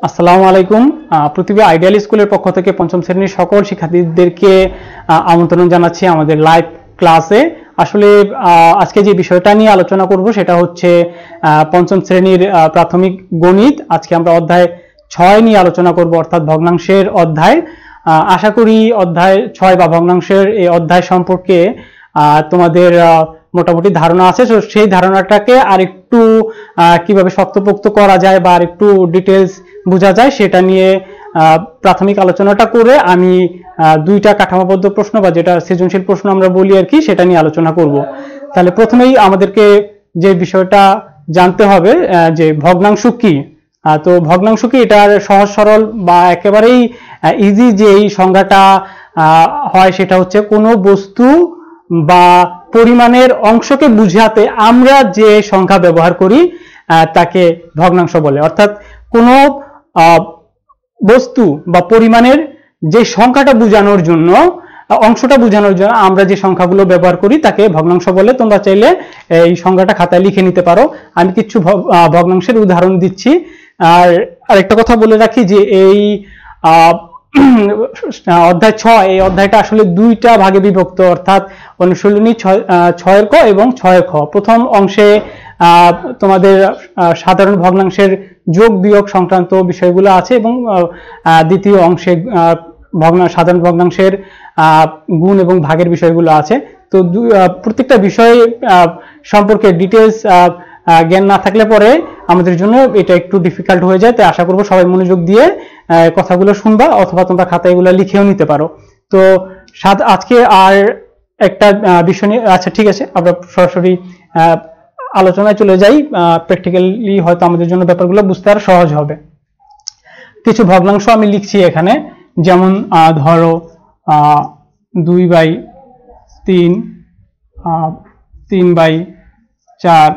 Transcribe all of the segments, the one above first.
আসসালামু আলাইকুম। প্রতিভা আইডিয়াল স্কুলের পক্ষ থেকে পঞ্চম শ্রেণীর সকল শিক্ষার্থীদেরকে আমন্ত্রণ জানাচ্ছি আমাদের লাইভ ক্লাসে। আসলে আজকে যে বিষয়টা নিয়ে আলোচনা করব সেটা হচ্ছে পঞ্চম শ্রেণীর প্রাথমিক গণিত। আজকে আমরা অধ্যায় 6 নিয়ে আলোচনা করব, অর্থাৎ ভগ্নাংশের অধ্যায়। আশা করি অধ্যায় 6 বা ভগ্নাংশের এই অধ্যায় সম্পর্কে তোমাদের মোটামুটি ধারণা আছে। তো সেই ধারণাটাকে আরেকটু কিভাবে শক্তপোক্ত করা যায় বা আরেকটু ডিটেলস বোঝা যায় সেটা নিয়ে প্রাথমিক আলোচনাটা করে আমি দুইটা কাঠামোবদ্ধ প্রশ্ন বা যেটা সৃজনশীল প্রশ্ন আমরা বলি আর কি, সেটা নিয়ে আলোচনা করব। তাহলে প্রথমেই আমাদেরকে যে বিষয়টা জানতে হবে যে ভগ্নাংশ কি। তো ভগ্নাংশ কি, এটার সহজ সরল বা একেবারেই ইজি যে এই সংজ্ঞাটা হয় সেটা হচ্ছে কোনো বস্তু বা পরিমাণের অংশকে বুঝাতে আমরা যে সংখ্যা ব্যবহার করি তাকে ভগ্নাংশ বলে। অর্থাৎ কোনো বস্তু বা পরিমাণের যে সংখ্যাটা বোঝানোর জন্য, অংশটা বোঝানোর জন্য আমরা যে সংখ্যাগুলো ব্যবহার করি তাকে ভগ্নাংশ বলে। তোমরা চাইলে এই সংখ্যাটা খাতায় লিখে নিতে পারো। আমি কিছু ভগ্নাংশের উদাহরণ দিচ্ছি। আর আরেকটা কথা বলে রাখি যে এই অধ্যায় 6, এই অধ্যায়টা আসলে দুইটা ভাগে বিভক্ত, অর্থাৎ অনুশীলনী 6 ক এবং 6 খ। প্রথম অংশে তোমাদের সাধারণ ভগ্নাংশের যোগ বিয়োগ সংক্রান্ত বিষয়গুলো আছে এবং দ্বিতীয় অংশে সাধারণ ভগ্নাংশের গুণ এবং ভাগের বিষয়গুলো আছে। তো প্রত্যেকটা বিষয় সম্পর্কে ডিটেলস জ্ঞান না থাকলে পরে আমাদের জন্য এটা একটু ডিফিকাল্ট হয়ে যায়। তাই আশা করবো সবাই মনোযোগ দিয়ে কথাগুলো শুনবা, অথবা তোমরা খাতায় এগুলো লিখেও নিতে পারো। তো আজকে আর একটা বিষয় নিয়ে, আচ্ছা ঠিক আছে, আমরা সরাসরি আলোচনায় চলে যাই। প্র্যাকটিক্যালি হয়তো আমাদের জন্য ব্যাপারগুলো বুঝতে আরো সহজ হবে। কিছু ভগ্নাংশ আমি লিখছি এখানে, যেমন ধরো 2/3, 3/4,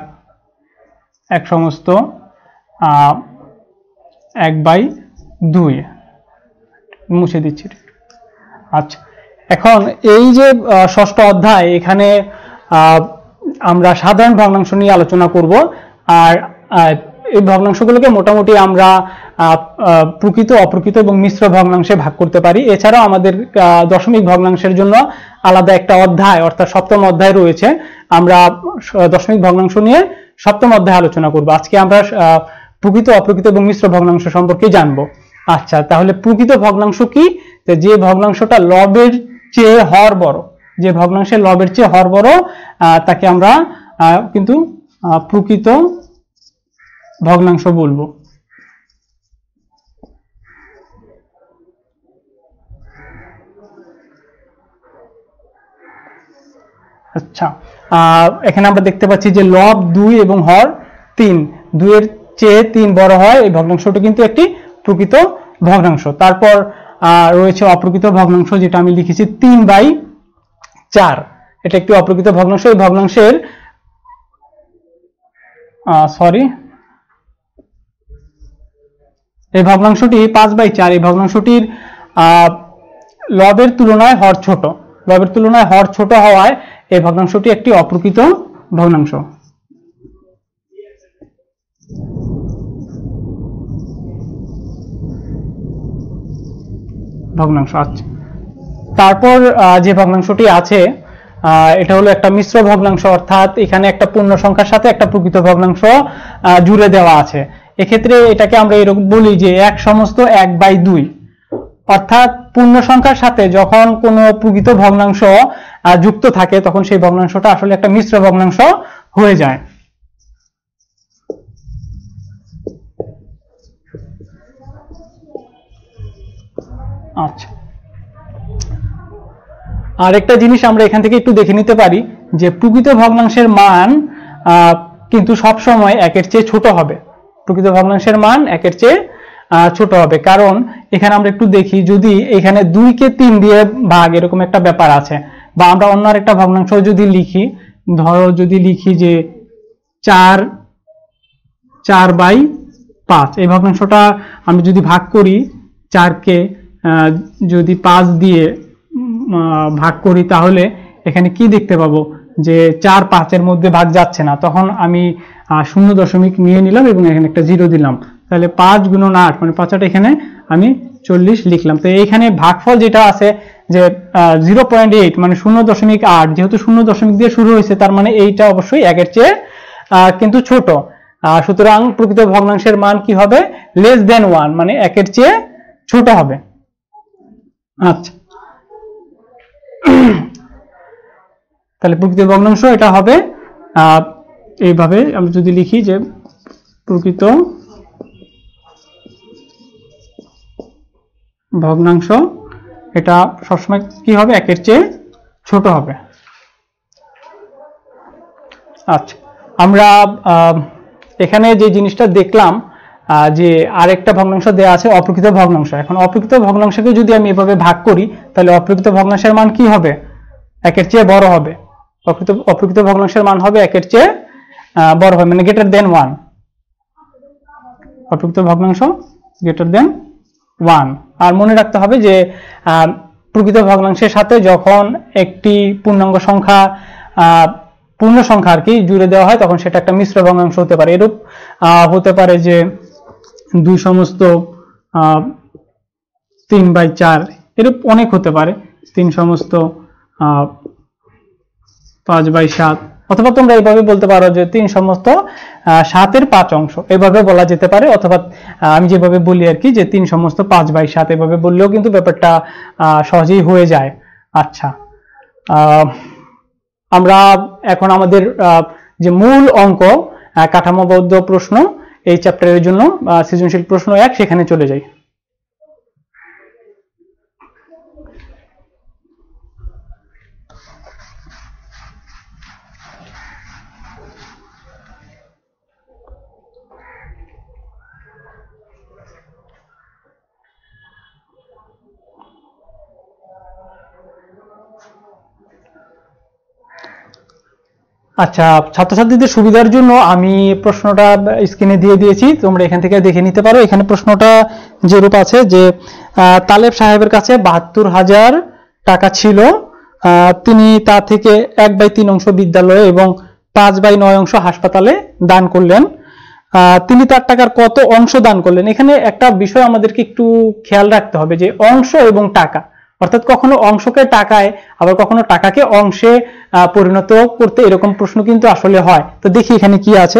এক সমস্ত 1/2 মুছে দিচ্ছি। আচ্ছা, এখন এই যে ষষ্ঠ অধ্যায়, এখানে আমরা সাধারণ ভগ্নাংশ নিয়ে আলোচনা করব। আর এই ভগ্নাংশগুলোকে মোটামুটি আমরা প্রকৃত, অপ্রকৃত এবং মিশ্র ভগ্নাংশে ভাগ করতে পারি। এছাড়াও আমাদের দশমিক ভগ্নাংশের জন্য আলাদা একটা অধ্যায়, অর্থাৎ সপ্তম অধ্যায় রয়েছে। আমরা দশমিক ভগ্নাংশ নিয়ে সপ্তম অধ্যায় আলোচনা করব। আজকে আমরা প্রকৃত, অপ্রকৃত এবং মিশ্র ভগ্নাংশ সম্পর্কে জানবো। আচ্ছা, তাহলে প্রকৃত ভগ্নাংশ কি? যে ভগ্নাংশটা লবের চেয়ে হর বড়, যে ভগ্নাংশের লবের চেয়ে হর বড়, তাকে আমরা কিন্তু প্রকৃত ভগ্নাংশ বলবো। আচ্ছা, এখানে আমরা দেখতে পাচ্ছি যে লব 2 এবং হর 3, 2 এর চেয়ে 3 বড় হয়, এই ভগ্নাংশটা কিন্তু একটি প্রকৃত ভগ্নাংশ। তারপর রয়েছে অপ্রকৃত ভগ্নাংশ, যেটা আমি লিখেছি 3/4, এটা একটি অপ্রকৃত ভগ্নাংশ। এই ভগ্নাংশের এই ভগ্নাংশটি 5/4, এই ভগ্নাংশটির লবের তুলনায় হর ছোট, লবের তুলনায় হর ছোট হওয়ায় এই ভগ্নাংশটি একটি অপ্রকৃত ভগ্নাংশ। আচ্ছা, তারপর যে ভগ্নাংশটি আছে এটা হলো একটা মিশ্র ভগ্নাংশ, অর্থাৎ এখানে একটা পূর্ণ সংখ্যার সাথে একটা প্রকৃত ভগ্নাংশ জুড়ে দেওয়া আছে। এক্ষেত্রে এটাকে আমরা এরকম বলি যে 1 সমস্ত 1/2, অর্থাৎ পূর্ণ সংখ্যার সাথে যখন কোনো প্রকৃত ভগ্নাংশ যুক্ত থাকে তখন সেই ভগ্নাংশটা আসলে একটা মিশ্র ভগ্নাংশ হয়ে যায়। আচ্ছা, আরেকটা জিনিস আমরা এখান থেকে একটু দেখে নিতে পারি যে প্রকৃত ভগ্নাংশের মান কিন্তু সব সময় 1 এর চেয়ে ছোট হবে। প্রকৃত ভগ্নাংশের মান 1 এর চেয়ে ছোট হবে, কারণ এখানে আমরা একটু দেখি, যদি এখানে 2 কে 3 দিয়ে ভাগ, এরকম একটা ব্যাপার আছে। বা আমরা অন্য আরেকটা ভগ্নাংশ যদি লিখি, ধরো যদি লিখি যে 4/5, এই ভগ্নাংশটা আমি যদি ভাগ করি, 4 কে যদি 5 দিয়ে ভাগ করি, তাহলে এখানে কি দেখতে পাবো যে 4 5 এর মধ্যে ভাগ যাচ্ছে না। তখন আমি 0 দশমিক নিয়ে নিলাম এবং এখানে একটা 0 দিলাম। তাহলে 5 গুণন 8 মানে 5 এখানে আমি 40 লিখলাম। তো এইখানে ভাগফল যেটা আছে যে 0.8 মানে 0.8, যেহেতু 0 দিয়ে শুরু হয়েছে তার মানে এইটা অবশ্যই 1 এর চেয়ে কিন্তু ছোট। সুতরাং প্রকৃত ভগ্নাংশের মান কি হবে? লেস দেন 1 মানে 1 এর চেয়ে ছোট হবে। আচ্ছা, তাহলে প্রকৃত ভগ্নাংশ এটা হবে এইভাবে আমরা যদি লিখি যে প্রকৃত ভগ্নাংশ এটা সবসময় কি হবে? 1 এর চেয়ে ছোট হবে। আচ্ছা, আমরা এখানে যে জিনিসটা দেখলাম যে আরেকটা ভগ্নাংশ দেওয়া আছে অপ্রকৃত ভগ্নাংশ। এখন অপ্রকৃত ভগ্নাংশকে যদি আমি এভাবে ভাগ করি তাহলে অপ্রকৃত ভগ্নাংশের মান কি হবে? 1 এর চেয়ে বড় হবে। অপ্রকৃত ভগ্নাংশের মান হবে 1 এর চেয়ে বড় হবে, মানে গ্রেটার দেন 1। অপ্রকৃত ভগ্নাংশ গ্রেটার দেন 1। আর মনে রাখতে হবে যে প্রকৃত ভগ্নাংশের সাথে যখন একটি পূর্ণাঙ্গ সংখ্যা পূর্ণ সংখ্যা আর কি জুড়ে দেওয়া হয় তখন সেটা একটা মিশ্র ভগ্নাংশ হতে পারে। এরূপ হতে পারে যে 2/3/4, এরূপ অনেক হতে পারে। 3/5/7, অথবা তোমরা এইভাবে বলতে পারো যে 3/7 অংশ, এভাবে বলা যেতে পারে। অথবা আমি যেভাবে বলি আর কি যে 3/5/7, এভাবে বললেও কিন্তু ব্যাপারটা সহজেই হয়ে যায়। আচ্ছা, আমরা এখন আমাদের যে মূল অঙ্ক কাঠামোবদ্ধ প্রশ্ন এই চ্যাপ্টারের জন্য সৃজনশীল প্রশ্ন 1 সেখানে চলে যাই। আচ্ছা, ছাত্রছাত্রীদের সুবিধার জন্য আমি প্রশ্নটা স্ক্রিনে দিয়ে দিয়েছি, তোমরা এখান থেকে দেখে নিতে পারো। এখানে প্রশ্নটা যেরূপ আছে যে তালেব সাহেবের কাছে 72,000 টাকা ছিল, তিনি তা থেকে 1/3 অংশ বিদ্যালয়ে এবং 5/9 অংশ হাসপাতালে দান করলেন। তিনি তার টাকার কত অংশ দান করলেন? এখানে একটা বিষয় আমাদেরকে একটু খেয়াল রাখতে হবে যে অংশ এবং টাকা, অর্থাৎ কখনো অংশকে টাকায় আবার কখনো টাকাকে অংশে পরিণত করতে এরকম প্রশ্ন কিন্তু আসলে হয়। তো দেখি এখানে কি আছে।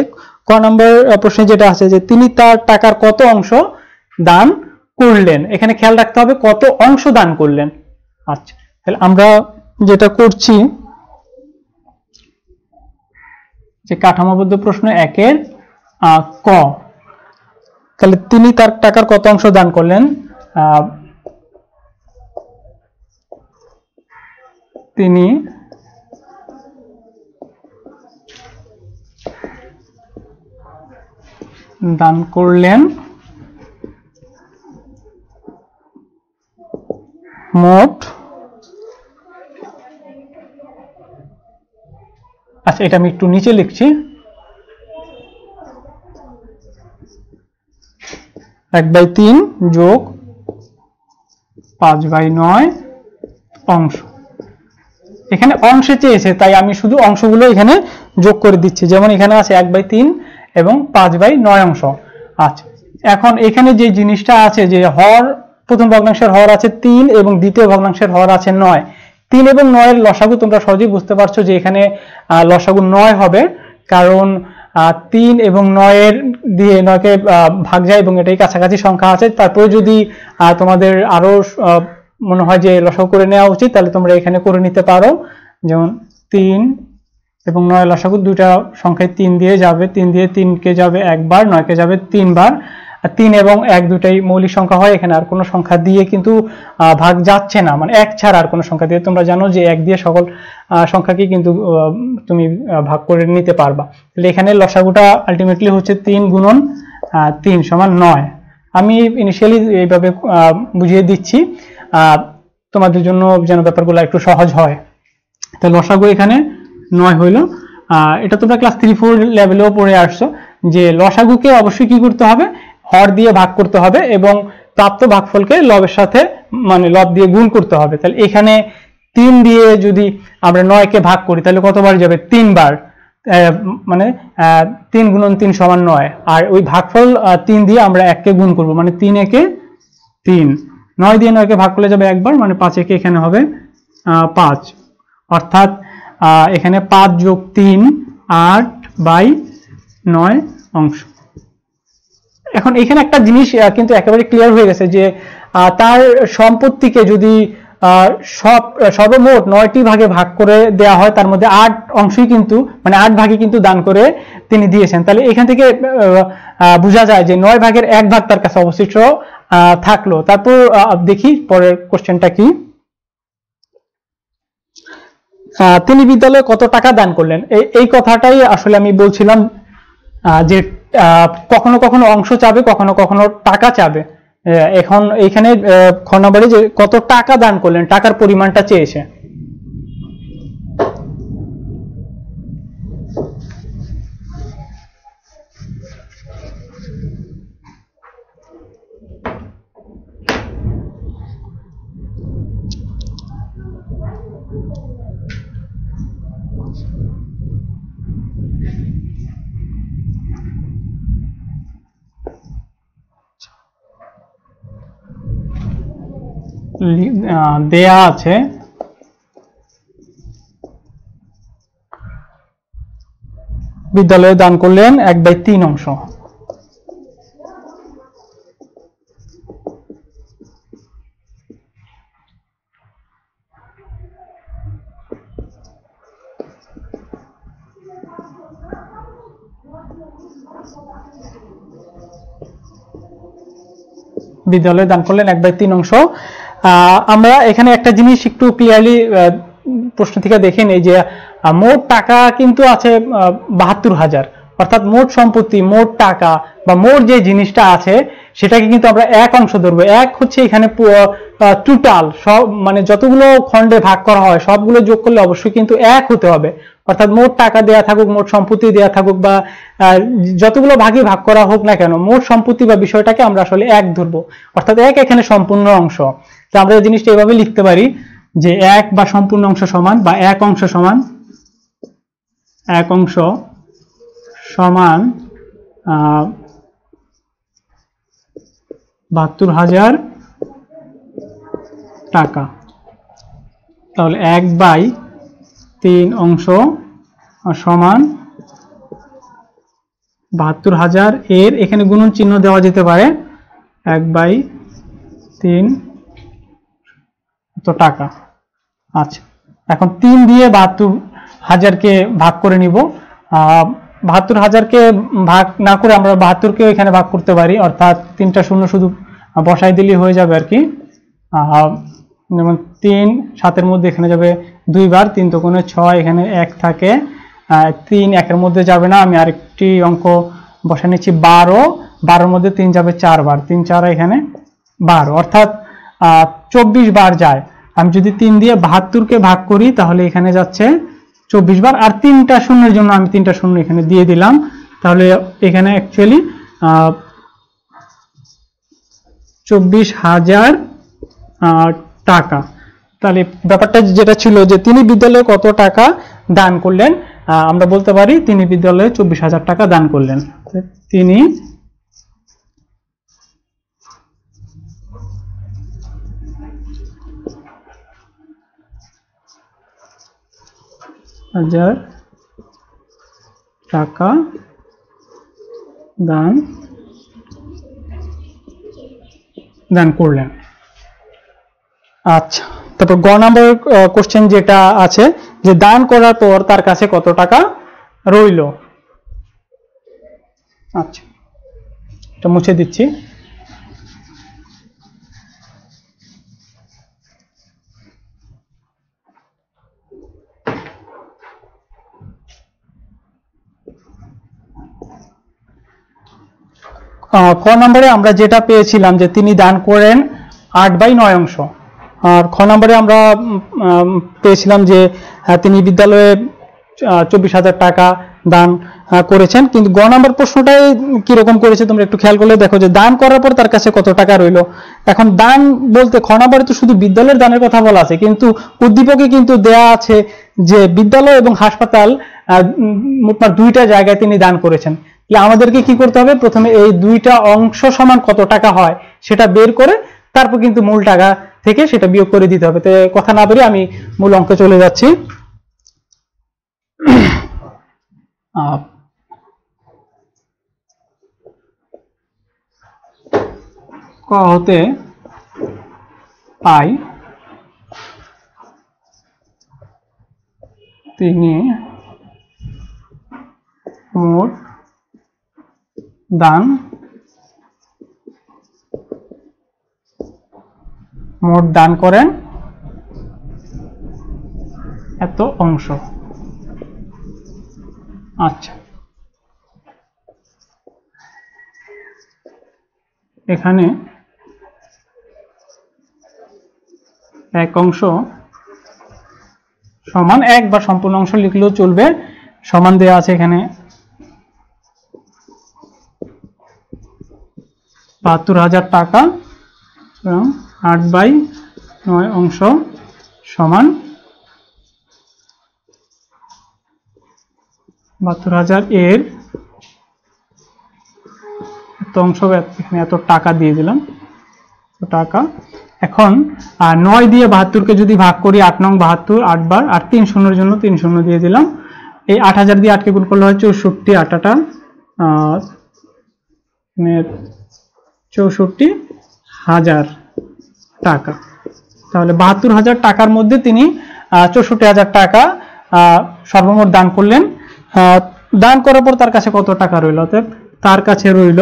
ক নম্বর প্রশ্নে যেটা আছে যে তিনি তার টাকার কত অংশ দান করলেন, এখানে খেয়াল রাখতে হবে কত অংশ দান করলেন। আচ্ছা, তাহলে আমরা যেটা করছি যে কাঠামোবদ্ধ প্রশ্ন 1-এর ক, তাহলে তিনি তার টাকার কত অংশ দান করলেন? তিনি দান করলেন মোট, আচ্ছা এটা আমি একটু নিচে লিখছি, 1/3 যোগ 5/9 অংশ। এখানে অংশে চেয়েছে তাই আমি শুধু অংশগুলো এখানে যোগ করে দিচ্ছি, যেমন এখানে আছে 1/3 এবং 5/9 অংশ। আচ্ছা, এখন এখানে যে জিনিসটা আছে যে হর, প্রথম ভগ্নাংশের হর আছে 3 এবং দ্বিতীয় ভগ্নাংশের হর আছে 9। 3 এবং 9 এর লসাগু তোমরা সহজেই বুঝতে পারছো যে এখানে লসাগু 9 হবে, কারণ 3 এবং 9 এর দিয়ে 9কে ভাগ যায় এবং এটাই কাছাকাছি সংখ্যা আছে। তারপরে যদি তোমাদের আরো মনে হয় যে লসাগু করে নেওয়া উচিত তাহলে তোমরা এখানে করে নিতে পারো, যেমন 3 এবং 9 লসাগু দুইটা সংখ্যায় 3 দিয়ে যাবে, 3 দিয়ে 3 কে যাবে একবার, 9 কে যাবে 3 বার। 3 এবং 1 দুটাই মৌলিক সংখ্যা হয়, এখানে আর কোনো সংখ্যা দিয়ে কিন্তু ভাগ যাচ্ছে না, মানে 1 ছাড়া আর কোনো সংখ্যা দিয়ে। তোমরা জানো যে 1 দিয়ে সকল সংখ্যাকে কিন্তু তুমি ভাগ করে নিতে পারবা। তাহলে এখানে লসাগুটা আলটিমেটলি হচ্ছে 3 গুণন 3 সমান 9। আমি ইনিশিয়ালি এইভাবে বুঝিয়ে দিচ্ছি তোমাদের জন্য যেন ব্যাপারগুলো একটু সহজ হয়। তাহলে লসাগু এখানে 9 হইল। এটা তোমরা ক্লাস 3-4 লেভেলেও পড়ে আসছো যে লসাগুকে অবশ্যই কি করতে হবে? হর দিয়ে ভাগ করতে হবে এবং প্রাপ্ত ভাগফলকে লবের সাথে মানে লব দিয়ে গুণ করতে হবে। তাহলে এখানে 3 দিয়ে যদি আমরা 9 কে ভাগ করি তাহলে কতবার যাবে? 3 বার। মানে 3 × 3 = 9, আর ওই ভাগফল 3 দিয়ে আমরা 1 কে গুণ করব, মানে 3 × 1 = 3, 9 দিয়ে 9 কে ভাগ করলে যাবে একবার, মানে 5 × 1 এখানে হবে 5, অর্থাৎ এখানে 5 + 3 8/9 অংশ। এখন এখানে একটা জিনিস কিন্তু একেবারে ক্লিয়ার হয়ে গেছে যে তার সম্পত্তিকে যদি সর্বমোট 9টি ভাগে ভাগ করে দেওয়া হয়, তার মধ্যে 8 অংশই কিন্তু মানে 8 ভাগে কিন্তু দান করে তিনি দিয়েছেন। তাহলে এখান থেকে বোঝা যায় যে 9 ভাগের 1 ভাগ তার কাছে অবশিষ্ট থাকলো। তারপর দেখি পরের কোশ্চেনটা কি। তিনি বিদ্যালয়ে কত টাকা দান করলেন, এই কথাটাই আসলে আমি বলছিলাম যে কখনো কখনো অংশ চাবে, কখনো কখনো টাকা চাবে। এখন এইখানে খ নম্বরে যে কত টাকা দান করলেন, টাকার পরিমাণটা চেয়েছে। দেয়া আছে বিদ্যালয়ে দান করলেন 1/3 অংশ। বিদ্যালয়ে দান করলেন 1/3 অংশ। আমরা এখানে একটা জিনিস একটু ক্লিয়ারলি প্রশ্ন থেকে দেখে নেই যে মোট টাকা কিন্তু আছে 72,000, অর্থাৎ মোট সম্পত্তি, মোট টাকা বা মোট যে জিনিসটা আছে সেটাকে কিন্তু আমরা এক অংশ ধরবো। এক হচ্ছে এখানে টোটাল সব, মানে যতগুলো খণ্ডে ভাগ করা হয় সবগুলো যোগ করলে অবশ্যই কিন্তু এক হতে হবে। অর্থাৎ মোট টাকা দেয়া থাকুক, মোট সম্পত্তি দেয়া থাকুক, বা যতগুলো ভাগে ভাগ করা হোক না কেন, মোট সম্পত্তি বা বিষয়টাকে আমরা আসলে এক ধরবো, অর্থাৎ এক এখানে সম্পূর্ণ অংশ। তো আমরা এই জিনিসটা এভাবে লিখতে পারি যে এক বা সম্পূর্ণ অংশ সমান, বা এক অংশ সমান 72,000 টাকা। তাহলে 1/3 অংশ সমান 72,000, এর এখানে গুণন চিহ্ন দেওয়া যেতে পারে, 1/3 টাকা। আচ্ছা, এখন 3 দিয়ে 72,000-কে ভাগ করে নিব। 72,000-কে ভাগ না করে আমরা 72-কেও এখানে ভাগ করতে পারি, অর্থাৎ 3টা শূন্য শুধু বসাই দিলেই হয়ে যাবে আর কি। যেমন 3 7-এর মধ্যে এখানে যাবে 2 বার, 3 × 3 = 6, এখানে 1 থাকে, 3 1-এর মধ্যে যাবে না, আমি আরেকটি অঙ্ক বসা নিচ্ছি 12, 12-এর মধ্যে 3 যাবে 4 বার, 3 4 এখানে 12, অর্থাৎ 24 বার যায়। আমি যদি 3 দিয়ে 72-কে ভাগ করি তাহলে এখানে যাচ্ছে 24 বার, আর 3টা শূন্যের জন্য আমি 3টা শূন্য এখানে দিয়ে দিলাম, তাহলে এখানে অ্যাকচুয়ালি 24,000 টাকা। তাহলে ব্যাপারটা যেটা ছিল যে তিনি বিদ্যালয়ে কত টাকা দান করলেন, আমরা বলতে পারি তিনি বিদ্যালয়ে 24,000 টাকা দান করলেন। তিনি টাকা দান করলেন। আচ্ছা, তারপর গ নম্বর কোশ্চেন যেটা আছে যে দান করার পর তার কাছে কত টাকা রইল। আচ্ছা, এটা মুছে দিচ্ছি। ক নম্বরে আমরা যেটা পেয়েছিলাম যে তিনি দান করেন 8/9 অংশ, আর খ নম্বরে আমরা পেয়েছিলাম যে তিনি বিদ্যালয়ে 24,000 টাকা দান করেছেন। কিন্তু গ নম্বর প্রশ্নটাই কিরকম করেছে তোমরা একটু খেয়াল করলে দেখো যে দান করার পর তার কাছে কত টাকা রইল। এখন দান বলতে খ নম্বরে তো শুধু বিদ্যালয়ের দানের কথা বলা আছে, কিন্তু উদ্দীপকে কিন্তু দেয়া আছে যে বিদ্যালয় এবং হাসপাতাল মোটমাট দুইটা জায়গায় তিনি দান করেছেন। আমাদেরকে কি করতে হবে, প্রথমে এই দুইটা অংশ সমান কত টাকা হয় সেটা বের করে তারপর কিন্তু মূল টাকা থেকে সেটা বিয়োগ করে দিতে হবে। তো কথা না বলে আমি মূল অঙ্কে চলে যাচ্ছি। ক হতে পাই তিনি মোট দান করেন এত অংশ। আচ্ছা, এখানে এক অংশ সমান এক বা সম্পূর্ণ অংশ লিখলেও চলবে, সমান দেওয়া আছে এখানে ৭২,০০০ টাকা, ৮/৯ অংশ সমান ৭২,০০০ এর এত অংশ, এখানে এত টাকা দিয়ে দিলাম টাকা। এখন ৯ দিয়ে ৭২-কে যদি ভাগ করি, ৮ নং ৭২, ৮ বার, আর ৩ শূন্যের জন্য ৩ শূন্য দিয়ে দিলাম। এই ৮,০০০ দিয়ে ৮কে গুণ করলে হয় ৬৪, ৮টা ৬৪,০০০ টাকা। তাহলে ৭২,০০০ টাকার মধ্যে তিনি ৬৪,০০০ টাকা সর্বমোট দান করলেন। দান করার পর তার কাছে কত টাকা রইল? অতএব তার কাছে রইল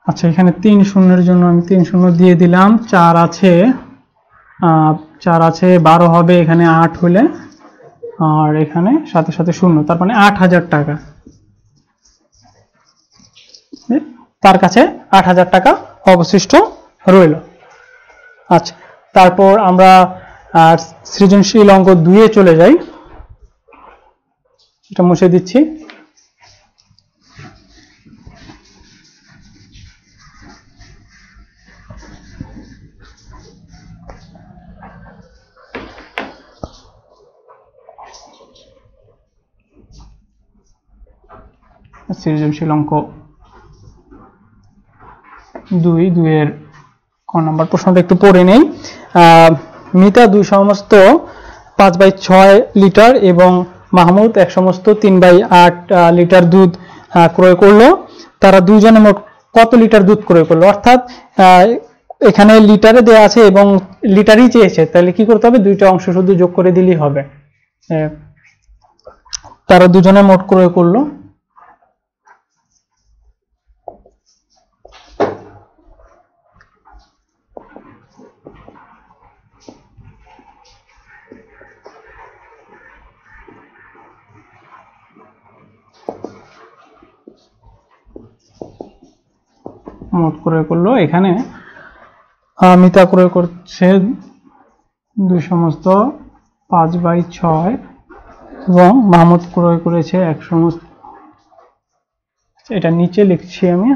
আচ্ছা, এখানে ৩ শূন্যের জন্য আমি ৩ শূন্য দিয়ে দিলাম। ৪ আছে, ১২ হবে এখানে ৮ হলে, আর এখানে সাথে সাথে শূন্য, তার মানে ৮,০০০ টাকা। তার কাছে ৮,০০০ টাকা অবশিষ্ট রইল। আচ্ছা, তারপর আমরা সৃজনশীল অঙ্ক ২-এ চলে যাই। এটা মুছে দিচ্ছি। সৃজনশীল অঙ্ক ২-এর ক নম্বর প্রশ্নটা একটু পড়ে নেই। মিতা ২ সমস্ত ৫/৬ লিটার এবং মাহমুদ ১ সমস্ত ৩/৮ লিটার দুধ ক্রয় করলো। তারা দুইজনে মোট কত লিটার দুধ ক্রয় করলো? অর্থাৎ এখানে লিটারে দেওয়া আছে এবং লিটারই চেয়েছে, তাহলে কি করতে হবে? দুইটা অংশ শুধু যোগ করে দিলেই হবে। তারা দুজনে মোট ক্রয় করলো এখানে মিতা ক্রয় করছে ২ সমস্ত ৫/৬ এবং মাহমুদ ক্রয় করেছে ১ সমস্ত। এটা নিচে লিখছি আমি।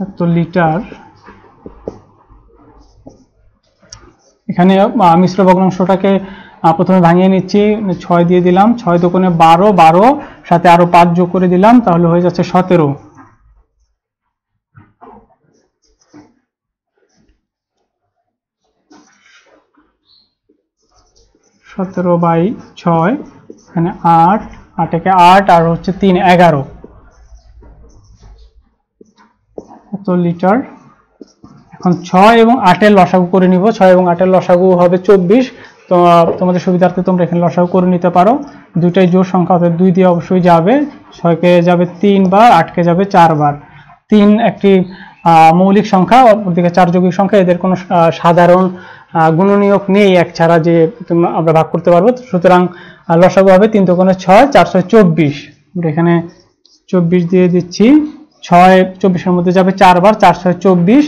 এত লিটার, এখানে মিশ্র ভগ্নাংশটাকে প্রথমে ভাঙিয়ে নিচ্ছি। ৬ দিয়ে দিলাম, ৬ দোকানে ১২, ১২ সাথে আরো ৫ যোগ করে দিলাম, তাহলে হয়ে যাচ্ছে ১৭। ১৭/৬, এখানে ৮, ৮ একে ৮ আর হচ্ছে ৩, ১১ লিটার। এখন ৬ এবং ৮ এর লসাগু করে নিব। ৬ এবং ৮ এর লসাগু হবে ২৪, তো তোমাদের সুবিধার্থে তোমরা এখানে লসাগু করে নিতে পারো। দুইটাই জোড় সংখ্যা, অর্থাৎ 2 দিয়ে অবশ্যই যাবে। 6কে যাবে 3 বার, 8কে যাবে 4 বার। 3 একটি মৌলিক সংখ্যা, অপরদিকে 4 যৌগিক সংখ্যা। এদের কোনো সাধারণ গুণনীয়ক নেই এক ছাড়া যে আমরা ভাগ করতে পারবো। সুতরাং লসাগু হবে 3 × 6, 4 × 6 = 24। আমরা এখানে 24 দিয়ে দিচ্ছি। 6 24-এর মধ্যে যাবে 4 বার, 4 × 6 = 24।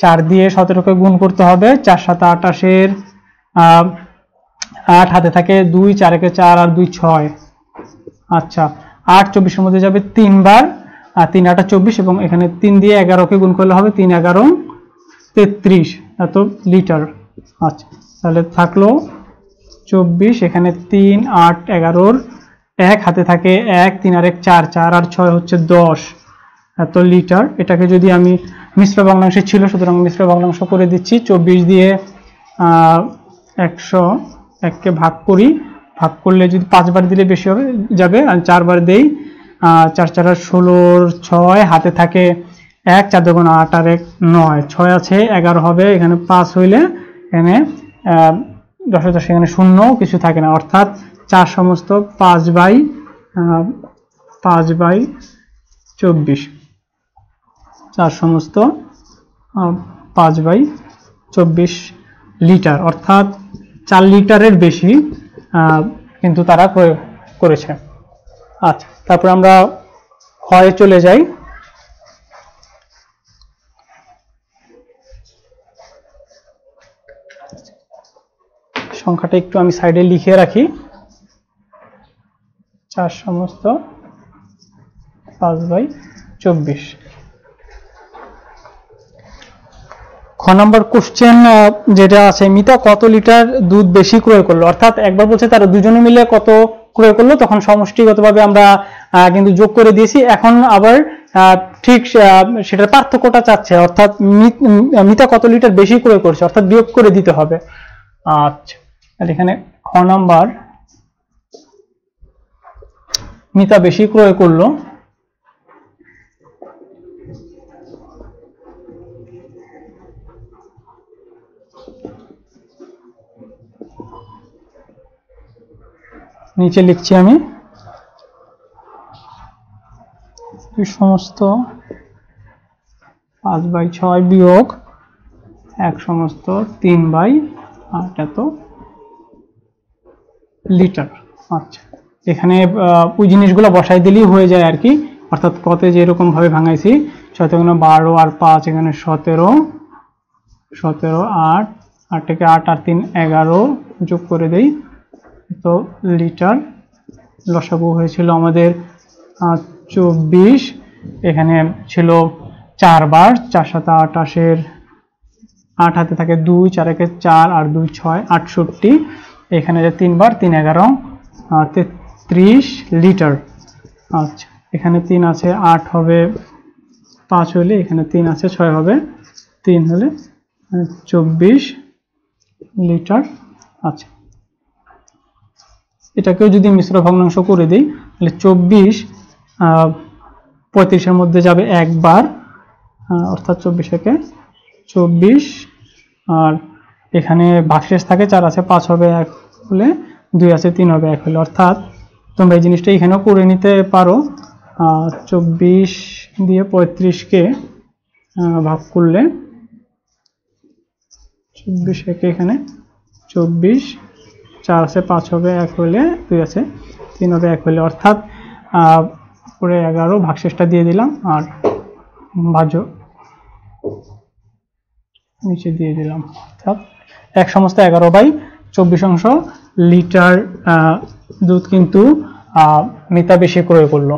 4 দিয়ে 17কে গুণ করতে হবে। 4 × 7 = 28, 8 হাতে থাকে 2, 4 × 4 আর 2 = 6। আচ্ছা, 8 24-এর মধ্যে যাবে 3 বার, আর 3 × 8 = 24, এবং এখানে 3 দিয়ে 11কে গুণ করলে হবে 3 × 11 = 33 এত লিটার। আচ্ছা, তাহলে থাকলো 24, এখানে 3, 8, 11-র 1 হাতে থাকে 1, 3 আর 1 4, 4 আর 6 হচ্ছে 10 এত লিটার। এটাকে যদি আমি মিশ্র ভগ্নাংশে ছিল, সুতরাং মিশ্র ভগ্নাংশ করে দিচ্ছি। 24 দিয়ে 101কে ভাগ করি, ভাগ করলে যদি 5 বার দিলে বেশি হবে যাবে, আর 4 বার দেই। 4 4 আর 16, 6 হাতে থাকে 1, 4 2 8 আর 1 9, 6 আছে 11 হবে। এখানে 5 হইলে এখানে 10 10 এখানে শূন্য কিছু থাকে না, অর্থাৎ 4 সমস্ত 5/24, 4 সমস্ত 5/24 লিটার, অর্থাৎ 4 লিটারের বেশি কিন্তু তারা করেছে। আচ্ছা, তারপর আমরা ক্ষয়ে চলে যাই। সংখ্যাটা একটু আমি সাইডে লিখে রাখি। 4 সমস্ত 5/24। খ নম্বর কোশ্চেন যেটা আছে, মিতা কত লিটার দুধ বেশি ক্রয় করলো, অর্থাৎ একবার বলছে তারা দুজনে মিলে কত ক্রয় করলো, তখন সমষ্টিগতভাবে আমরা কিন্তু যোগ করে দিয়েছি। এখন আবার ঠিক সেটার পার্থক্যটা চাচ্ছে, অর্থাৎ মিতা কত লিটার বেশি ক্রয় করছে, অর্থাৎ বিয়োগ করে দিতে হবে। আচ্ছা, তাহলে এখানে খ নাম্বার, মিতা বেশি ক্রয় করলো, নিচে লিখছি আমি, 2 সমস্ত 5/6 বিয়োগ 1 সমস্ত 3/8 এত লিটার। আচ্ছা, এখানে ওই জিনিসগুলো বসাই দিলেই হয়ে যায় আর কি, অর্থাৎ কতে যেরকম ভাবে ভাঙাইছি। 6 × 12 আর 5 এখানে 17, 8, 8 থেকে 8 আর 3 11 যোগ করে দেই তো লিটার। লসাগু হয়েছিল আমাদের 24, এখানে ছিল 4 বার, 4 7 28-এর 8 হাতে থাকে 2, 4 1 4 আর 2 6 68, এখানে যে 3 বার, 3 11 33 লিটার। আচ্ছা, এখানে 3 আছে 8 হবে 5 হলে, এখানে 3 আছে 6 হবে 3 হলে 24 লিটার। আচ্ছা, এটাকেও যদি মিশ্র ভগ্নাংশ করে দিই, তাহলে 24 35-এর মধ্যে যাবে একবার, অর্থাৎ 24 একে 24, আর এখানে ভাগশেষ থাকে 4 আছে 5 হবে 1 হলে, 2 আছে 3 হবে 1 হলে, অর্থাৎ তোমরা এই জিনিসটা এখানেও করে নিতে পারো। 24 দিয়ে 35-কে ভাগ করলে 24 একে এখানে 24, 4 আছে 5 হবে 1 হলে, 2 আছে 3 হবে 1 হলে, অর্থাৎ পুরো 11 ভাগশেষটা দিয়ে দিলাম, আর ভাজ্য নিচে দিয়ে দিলাম, অর্থাৎ 1 সমস্ত 11/24 লিটার দুধ কিন্তু মিতা বেশি ক্রয় করলো।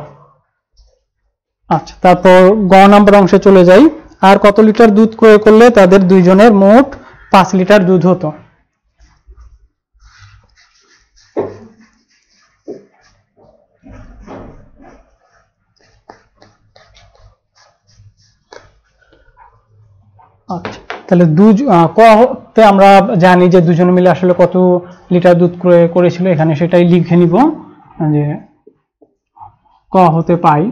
আচ্ছা, তারপর গ নম্বর অংশে চলে যাই। আর কত লিটার দুধ ক্রয় করলে তাদের দুইজনের মোট 5 লিটার দুধ হতো। আচ্ছা, তাহলে কতে আমরা জানি যে দুজনে মিলে আসলে কত লিটার দুধ ক্রয় করেছিল, এখানে সেটাই লিখে নিব যে ক হতে পাই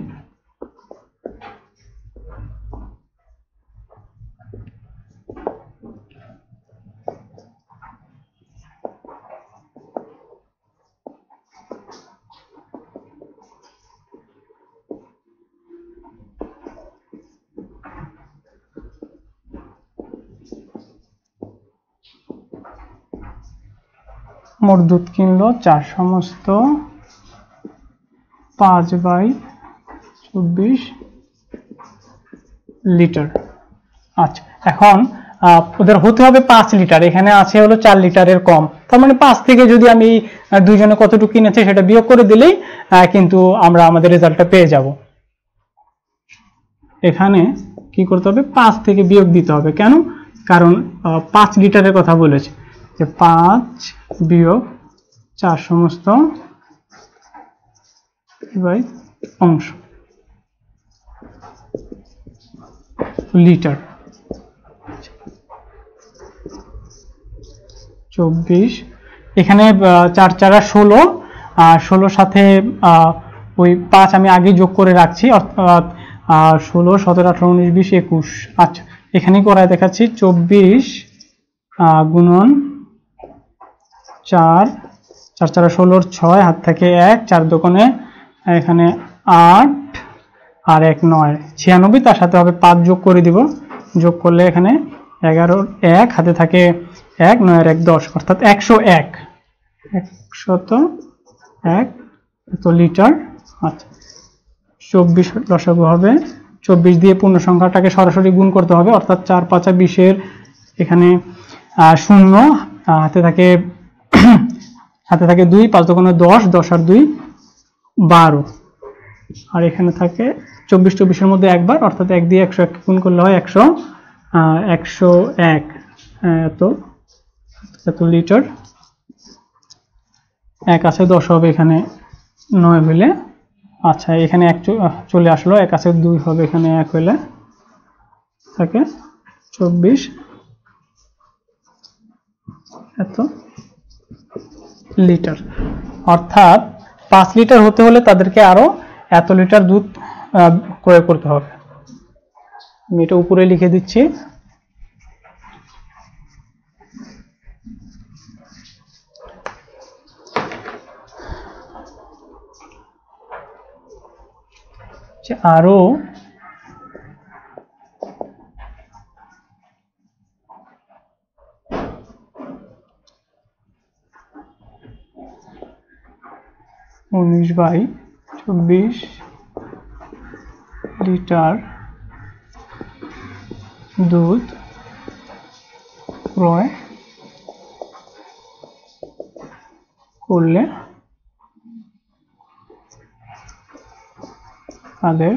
মোট দুধ কিনলো 4 সমস্ত 5/24 লিটার। আচ্ছা, এখন ওদের হতে হবে 5 লিটার, এখানে আছে হলো 4 লিটারের কম, তার মানে 5 থেকে যদি আমি দুইজনে কতটুকু কিনেছে সেটা বিয়োগ করে দিলেই কিন্তু আমরা আমাদের রেজাল্টটা পেয়ে যাব। এখানে কি করতে হবে, 5 থেকে বিয়োগ দিতে হবে। কেন? কারণ 5 লিটারের কথা বলেছে, যে 5 বিয়োগ 4 সমস্ত বাই অংশ লিটার 24। এখানে 4 4 16, আর 16 সাথে ওই 5 আমি আগে যোগ করে রাখছি, অর্থাৎ 16 17 18 19 20 21। আচ্ছা, এখানেই করায় দেখাচ্ছি, 24 গুণন 4 4 4 16 6, হাত থেকে 1, 4 দোকানে এখানে 8 আর 1 9 96, তার সাথে হবে 5 যোগ করে দিব, যোগ করলে এখানে 11 1, হাতে থাকে 1 9 1 10, অর্থাৎ 101 এত লিটার। আচ্ছা, 24 লসাগু হবে, 24 দিয়ে পূর্ণ সংখ্যাটাকে সরাসরি গুণ করতে হবে, অর্থাৎ 4 5 20 এখানে 0, হাতে থাকে 2, 5 দোকানে 10, 10 আর 2 12, আর এখানে থাকে 24 24 মধ্যে একবার, অর্থাৎ 1 দিয়ে 101 গুণ করলে হয় 101 এত লিটার। 1 আছে 10 হবে এখানে 9 হইলে। আচ্ছা, এখানে 1 চলে আসলো, 1 আছে 2 হবে এখানে 1 হইলে থাকে 24 এত লিটার। অর্থাৎ 5 লিটার হতে হলে তাদেরকে আরো এত লিটার দুধ ক্রয় করতে হবে। আমি এটা উপরে লিখে দিচ্ছি। আরো 19/24 লিটার দুধ ক্রয় করলে তাদের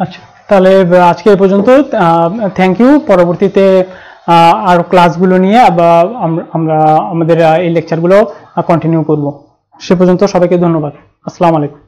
আচ্ছা, তাহলে আজকে এই পর্যন্ত। Thank you. পরবর্তীতে আরো ক্লাসগুলো নিয়ে আমরা আমাদের এই লেকচারগুলো কন্টিনিউ করব। সে পর্যন্ত সবাইকে ধন্যবাদ। আসসালামু আলাইকুম।